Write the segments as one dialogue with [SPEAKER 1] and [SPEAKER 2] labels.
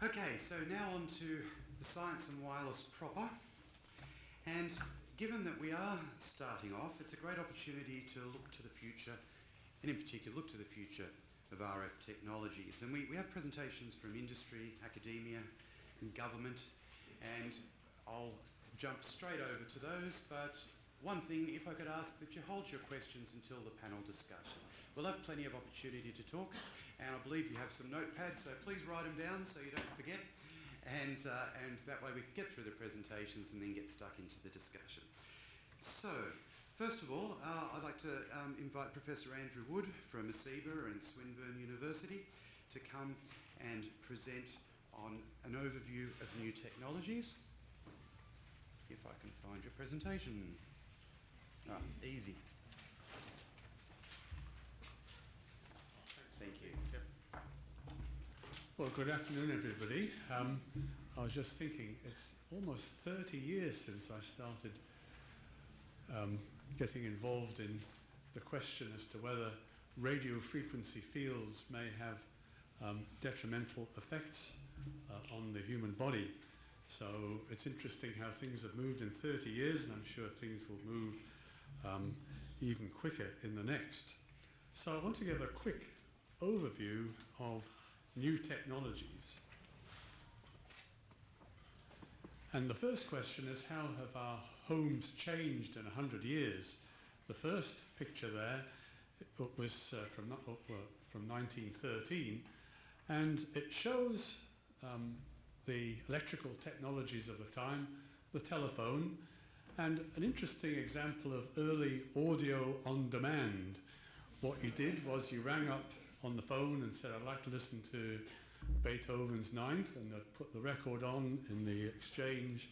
[SPEAKER 1] Okay, so now on to the science and wireless proper. And given that we are starting off, it's a great opportunity to look to the future, and in particular look to the future of RF technologies. And we have presentations from industry, academia, and government, and I'll jump straight over to those, but one thing, if I could ask that you hold your questions until the panel discussion. We'll have plenty of opportunity to talk, and I believe you have some notepads, so please write them down so you don't forget, and that way we can get through the presentations and then get stuck into the discussion. So, first of all, I'd like to invite Professor Andrew Wood from ACEBR and Swinburne University to come and present on an overview of new technologies. If I can find your presentation. Easy. Thank you.
[SPEAKER 2] Yep. Well, good afternoon, everybody. I was just thinking, it's almost 30 years since I started getting involved in the question as to whether radio frequency fields may have detrimental effects on the human body. So it's interesting how things have moved in 30 years, and I'm sure things will move even quicker in the next. So I want to give a quick overview of new technologies. And the first question is, how have our homes changed in 100 years? The first picture there was from 1913, and it shows the electrical technologies of the time, the telephone, and an interesting example of early audio on demand. What you did was you rang up on the phone and said, I'd like to listen to Beethoven's Ninth, and they'd put the record on in the exchange,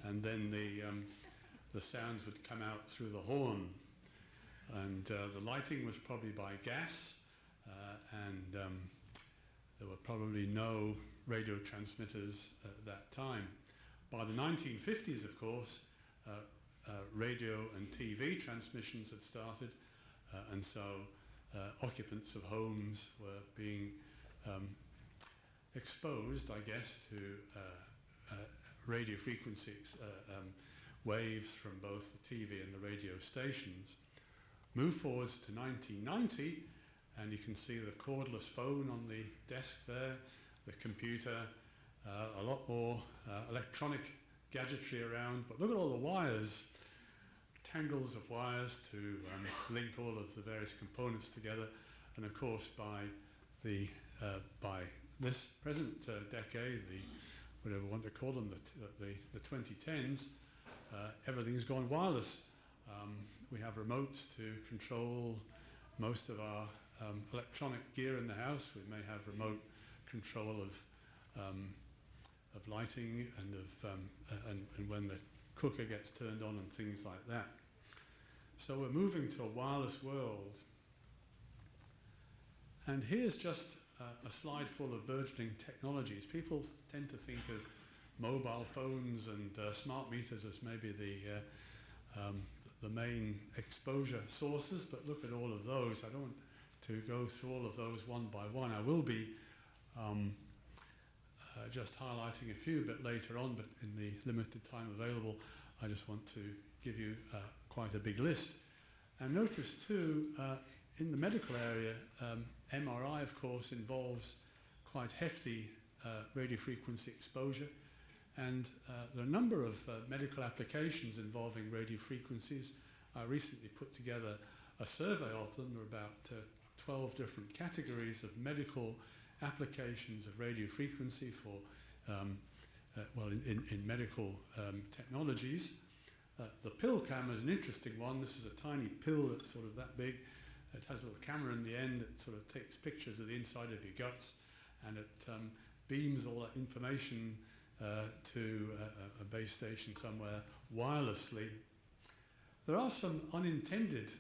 [SPEAKER 2] and then the sounds would come out through the horn. And the lighting was probably by gas, and there were probably no radio transmitters at that time. By the 1950s, of course, radio and TV transmissions had started, and so occupants of homes were being exposed, I guess, to radio frequency waves from both the TV and the radio stations. Move forwards to 1990, and you can see the cordless phone on the desk there, the computer, a lot more electronic gadgetry around, but look at all the wires, tangles of wires to link all of the various components together. And of course, by this present decade, whatever you want to call them, the 2010s, everything's gone wireless. We have remotes to control most of our electronic gear in the house. We may have remote control of lighting and and when the cooker gets turned on and things like that. So we're moving to a wireless world. And here's just a slide full of burgeoning technologies. People tend to think of mobile phones and smart meters as maybe the main exposure sources, but look at all of those. I don't want to go through all of those one by one. I will be just highlighting a few a bit later on, but in the limited time available, I just want to give you quite a big list. And notice too, in the medical area, MRI, of course, involves quite hefty radio frequency exposure, and there are a number of medical applications involving radio frequencies. I recently put together a survey of them. There are about 12 different categories of medical applications of radio frequency for, in medical technologies. The pill camera is an interesting one. This is a tiny pill that's sort of that big. It has a little camera in the end that sort of takes pictures of the inside of your guts, and it beams all that information to a base station somewhere wirelessly. There are some unintended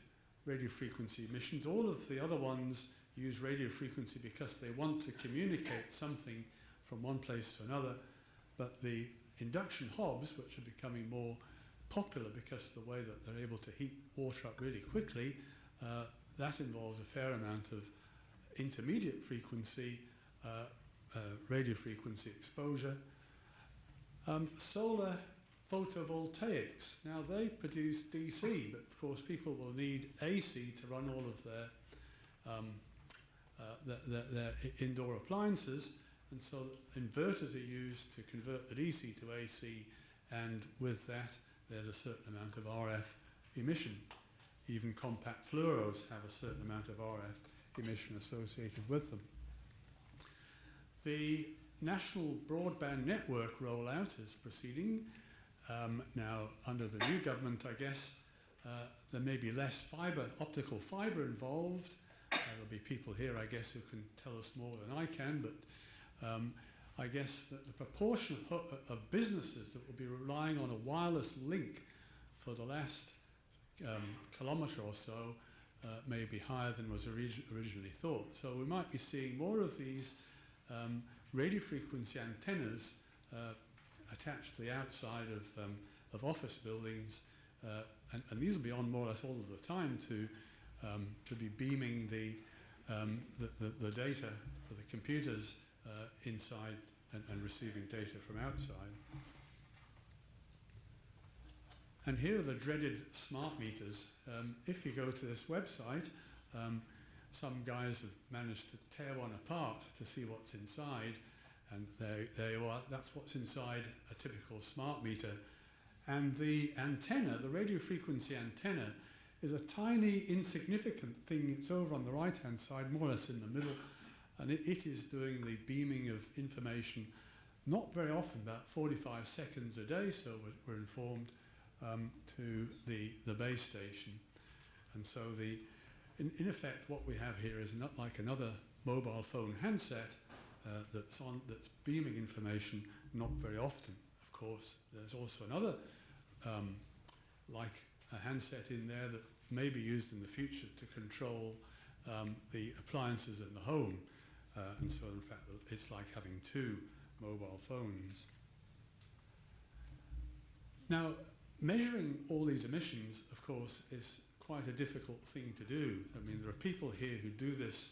[SPEAKER 2] radio frequency emissions. All of the other ones use radio frequency because they want to communicate something from one place to another, but the induction hobs, which are becoming more popular because of the way that they're able to heat water up really quickly, that involves a fair amount of intermediate frequency radio frequency exposure. Solar photovoltaics. Now they produce DC, but of course people will need AC to run all of their indoor appliances, and so inverters are used to convert the DC to AC, and with that there's a certain amount of RF emission. Even compact fluoros have a certain amount of RF emission associated with them. The national broadband network rollout is proceeding. Now, under the new government, I guess, there may be less optical fibre involved. There'll be people here, I guess, who can tell us more than I can, but I guess that the proportion of businesses that will be relying on a wireless link for the last kilometre or so may be higher than was originally thought. So we might be seeing more of these radio frequency antennas attached to the outside of office buildings, and these will be on more or less all of the time to be beaming the data for the computers inside and receiving data from outside. And here are the dreaded smart meters. If you go to this website, some guys have managed to tear one apart to see what's inside, and there you are. That's what's inside a typical smart meter. And the antenna, the radio frequency antenna, is a tiny, insignificant thing. It's over on the right-hand side, more or less in the middle, and it is doing the beaming of information, not very often, about 45 seconds a day, so we're informed, to the base station. And so in effect, what we have here is not like another mobile phone handset that's beaming information, not very often. Of course, there's also another like a handset in there that may be used in the future to control the appliances in the home. And so, in fact, it's like having two mobile phones. Now, measuring all these emissions, of course, is quite a difficult thing to do. I mean, there are people here who do this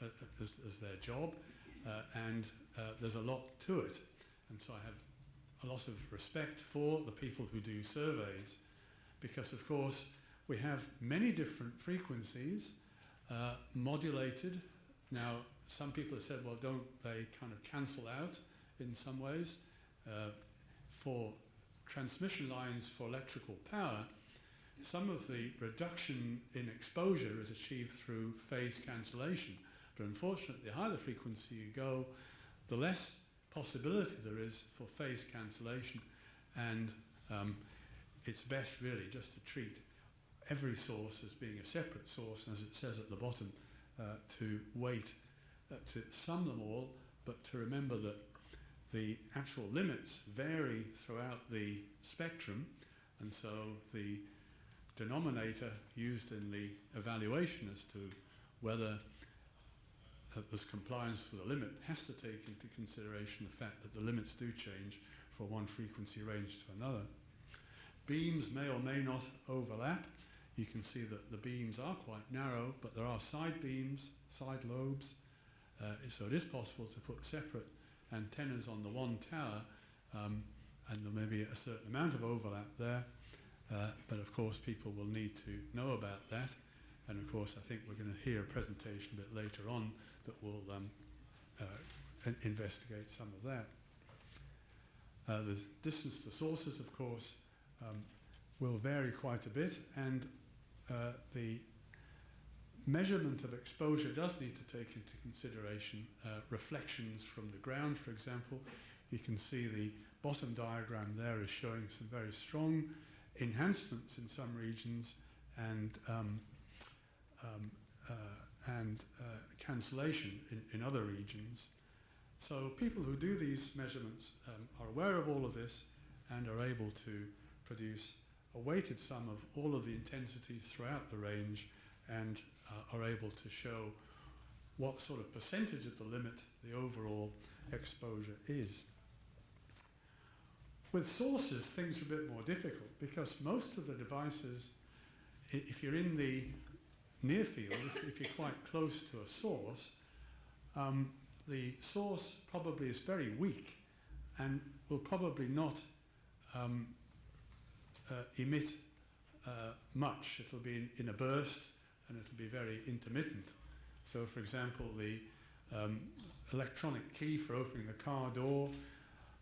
[SPEAKER 2] as their job, and there's a lot to it. And so I have a lot of respect for the people who do surveys, because, of course, we have many different frequencies modulated. Now, some people have said, well, don't they kind of cancel out in some ways? For transmission lines for electrical power, some of the reduction in exposure is achieved through phase cancellation. But unfortunately, the higher the frequency you go, the less possibility there is for phase cancellation. And it's best really just to treat every source as being a separate source, as it says at the bottom, to wait to sum them all, but to remember that the actual limits vary throughout the spectrum, and so the denominator used in the evaluation as to whether there's compliance with the limit has to take into consideration the fact that the limits do change from one frequency range to another. Beams may or may not overlap. You can see that the beams are quite narrow, but there are side beams, side lobes, so it is possible to put separate antennas on the one tower, and there may be a certain amount of overlap there, but of course people will need to know about that, and of course I think we're going to hear a presentation a bit later on that will investigate some of that. The distance to sources, of course, will vary quite a bit, and the measurement of exposure does need to take into consideration reflections from the ground, for example. You can see the bottom diagram there is showing some very strong enhancements in some regions and cancellation in other regions. So people who do these measurements are aware of all of this and are able to produce a weighted sum of all of the intensities throughout the range, and are able to show what sort of percentage of the limit the overall exposure is. With sources, things are a bit more difficult, because most of the devices, if you're in the near field, if you're quite close to a source, the source probably is very weak and will probably not emit much. It'll be in a burst and it'll be very intermittent. So, for example, the electronic key for opening the car door,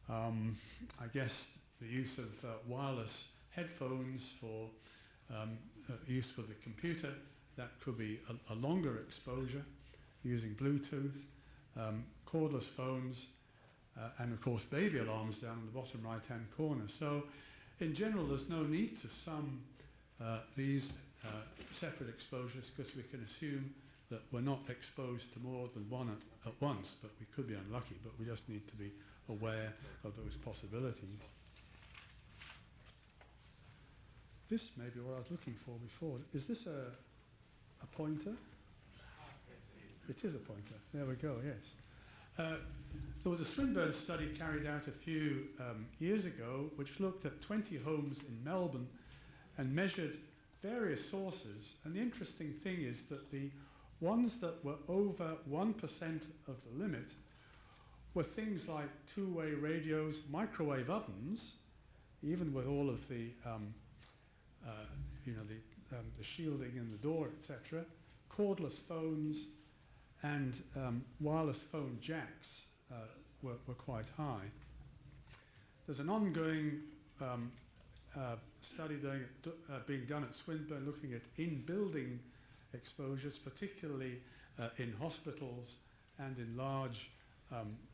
[SPEAKER 2] I guess the use of wireless headphones for use with the computer, that could be a longer exposure using Bluetooth, cordless phones, and of course baby alarms down in the bottom right hand corner. So in general there's no need to sum these separate exposures, because we can assume that we're not exposed to more than one at once, but we could be unlucky, but we just need to be aware of those possibilities. This may be what I was looking for before. Is this a pointer?
[SPEAKER 1] Yes, it is.
[SPEAKER 2] It is a pointer. There we go, yes. There was a Swinburne study carried out a few years ago which looked at 20 homes in Melbourne and measured various sources. And the interesting thing is that the ones that were over 1% of the limit were things like two-way radios, microwave ovens, even with all of the the shielding in the door, etc., cordless phones, and wireless phone jacks were quite high. There's an ongoing study being done at Swinburne looking at in-building exposures, particularly in hospitals and in large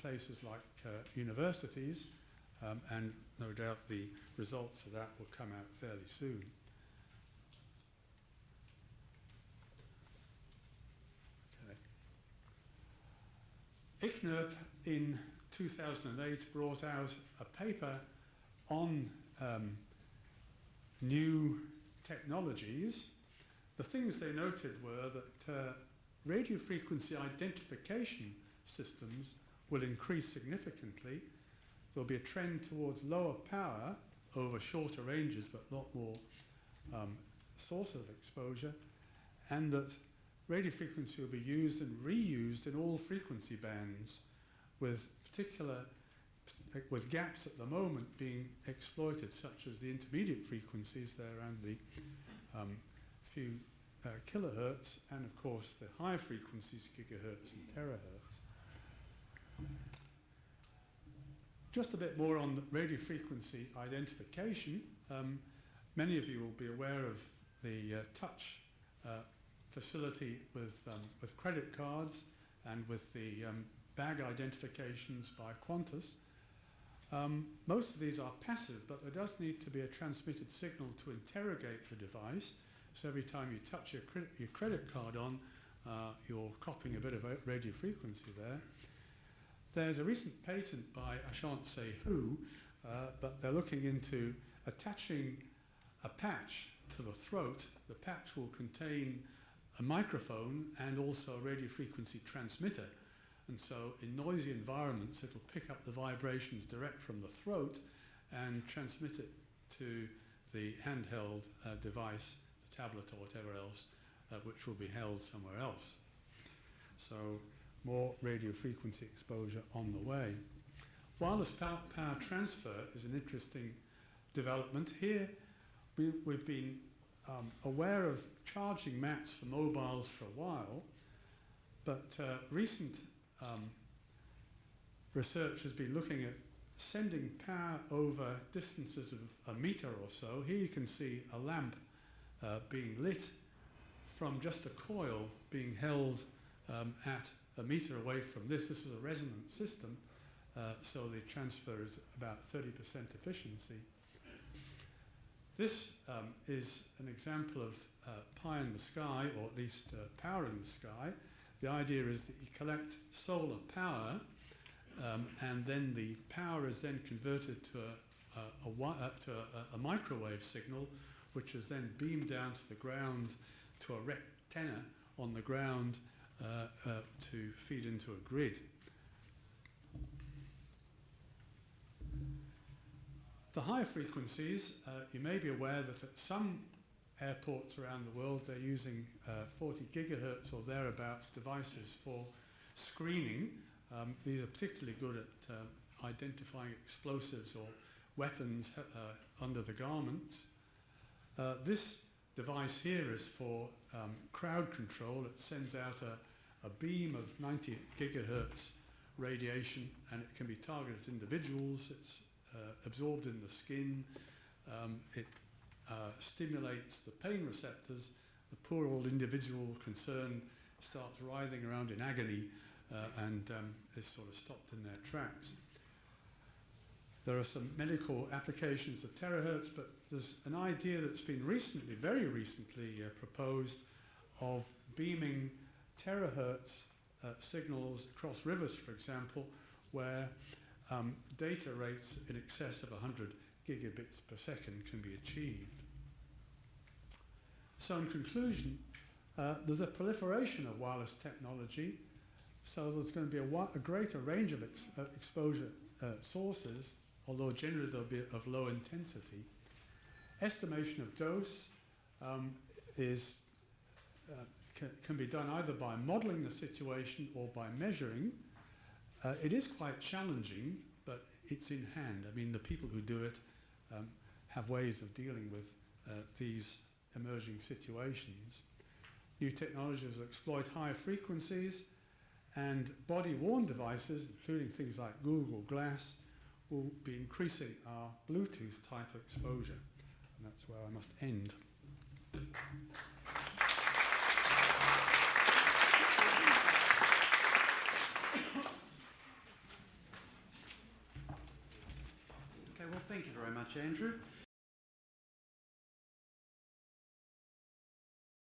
[SPEAKER 2] places like universities, and no doubt the results of that will come out fairly soon. ICNIRP in 2008 brought out a paper on new technologies. The things they noted were that radio frequency identification systems will increase significantly. There'll be a trend towards lower power over shorter ranges, but a lot more sources of exposure, and that radio frequency will be used and reused in all frequency bands, with gaps at the moment being exploited, such as the intermediate frequencies there around the few kilohertz, and of course the higher frequencies, gigahertz and terahertz. Just a bit more on the radio frequency identification. Many of you will be aware of the touch facility with credit cards and with the bag identifications by Qantas. Most of these are passive, but there does need to be a transmitted signal to interrogate the device. So every time you touch your credit card on, you're copying a bit of radio frequency there. There's a recent patent by, I shan't say who, but they're looking into attaching a patch to the throat. The patch will contain a microphone and also a radio frequency transmitter. And so in noisy environments, it'll pick up the vibrations direct from the throat and transmit it to the handheld device, the tablet or whatever else, which will be held somewhere else. So more radio frequency exposure on the way. Wireless power transfer is an interesting development. Here we've been aware of charging mats for mobiles for a while, but recent research has been looking at sending power over distances of a meter or so. Here you can see a lamp being lit from just a coil being held at a meter away from this. This is a resonant system, so the transfer is about 30% efficiency. This is an example of pie in the sky, or at least power in the sky. The idea is that you collect solar power, and then the power is then converted to a microwave signal, which is then beamed down to the ground to a rectenna on the ground to feed into a grid. The higher frequencies, you may be aware that at some airports around the world they're using 40 gigahertz or thereabouts devices for screening These are particularly good at identifying explosives or weapons under the garments. This device here is for crowd control. It sends out a beam of 90 gigahertz radiation, and it can be targeted at individuals. It's absorbed in the skin. It stimulates the pain receptors. The poor old individual concerned starts writhing around in agony and is sort of stopped in their tracks. There are some medical applications of terahertz, but there's an idea that's been recently, very recently proposed of beaming terahertz signals across rivers, for example, where data rates in excess of 100 gigabits per second can be achieved. So in conclusion, there's a proliferation of wireless technology, so there's going to be a greater range of exposure sources, although generally they'll be of low intensity. Estimation of dose can be done either by modeling the situation or by measuring. It is quite challenging, but it's in hand. I mean, the people who do it have ways of dealing with these emerging situations. New technologies will exploit high frequencies, and body-worn devices, including things like Google Glass, will be increasing our Bluetooth type exposure. And that's where I must end.
[SPEAKER 1] Okay, well, thank you very much, Andrew.